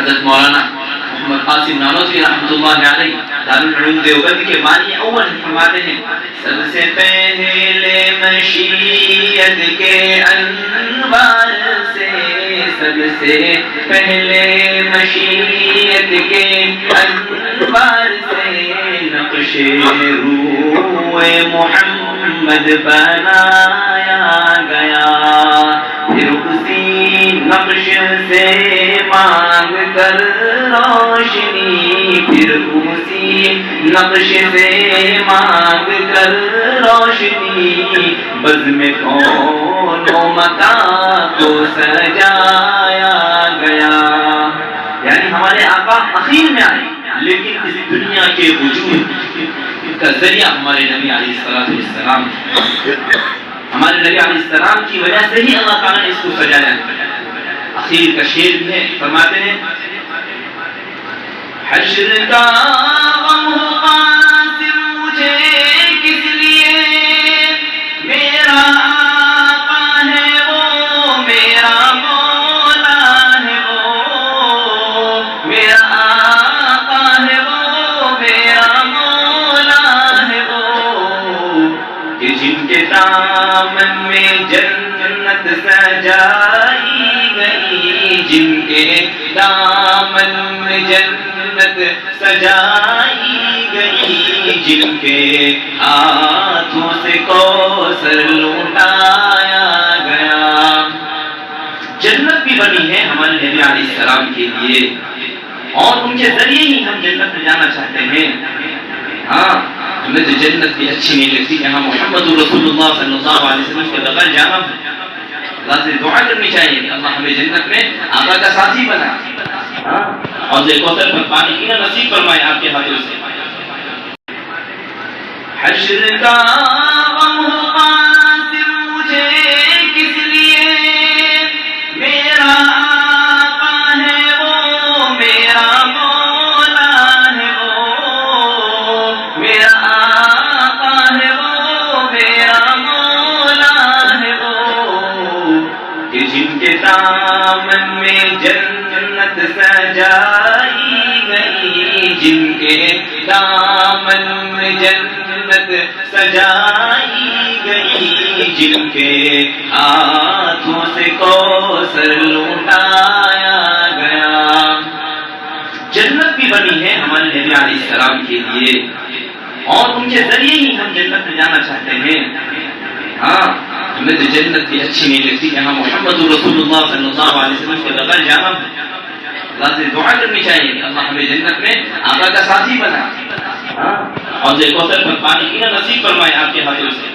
حضرت مولانا محمد قاسم نانوتوی رحمۃ اللہ علیہ دارالعلوم دیوبند کے بانی اول فرماتے ہیں سب سے پہلے مشیت کے انوار سے، سب سے پہلے مشیت کے انوار سے نقش روح محمد بنایا گیا، پھر اسی نقش سے مانگ کر روشنی، پھر اسی نقش سے مانگ کر روشنی بزم کون و مکان کو سجایا گیا۔ یعنی ہمارے آقا اخیر میں آئے لیکن اس دنیا کے وجود کا ذریعہ ہمارے نبی علیہ السلام، ہمارے نبی علیہ السلام کی وجہ سے ہی اللہ تعالیٰ نے اس کو سجایا ہے۔ اخیر کا شعر بھی ہے، فرماتے ہیں حشر کا غم ہو قاسم مجھے کس لیے، میرا آقا ہے وہ میرا مولا ہے وہ، میرا آقا ہے وہ میرا مولا ہے وہ، کہ جن کے دامن میں جنت سجائی گئی، جن کے دامن میں جنت سجائی گئی، جن کے ہاتھوں سے کوثر لوٹایا گیا۔ جنت بھی بنی ہے ہمارے نبی علیہ السلام کے لیے اور ان کے ذریعے ہی ہم جنت میں جانا چاہتے ہیں۔ ہاں ہمیں تو جنت بھی اچھی نہیں لگتی کہ ہم محمد رسول اللہ صلی اللہ علیہ وسلم کے بغیر جانا، اللہ سے دعا کرنی چاہیے کہ اللہ ہمیں جنت میں آقا کا ساتھی بنا، اور کوثر پر پانی پینا نصیب فرمائے آپ کے ہاتھوں سے۔ حشر کا غم ہو قاسم مجھے کس لیے، میرا آقا ہے وہ میرا مولا ہے وہ، میرا آقا ہے وہ میرا مولا ہے وہ، کہ جن کے دامن میں جنت سجائی گئی، جن کے دامن میں جنت سجائی گئی، جن کے ہاتھوں سے کوثر لوٹایا گیا۔ جنت بھی بنی ہے ہمارے نبی علیہ السلام کے لیے اور ان کے ذریعے ہی ہم جنت میں جانا چاہتے ہیں۔ ہاں ہمیں تو جنت بھی اچھی نہیں لگتی کہ ہم محمد رسول اللہ صلی اللہ علیہ وسلم کے بغیر جانا، اللہ سے دعا کرنی چاہیے کہ اللہ ہمیں جنت میں آقا کا ساتھی بنا، اور کوثر پر پانی پینا نصیب فرمائے آپ کے ہاتھوں سے۔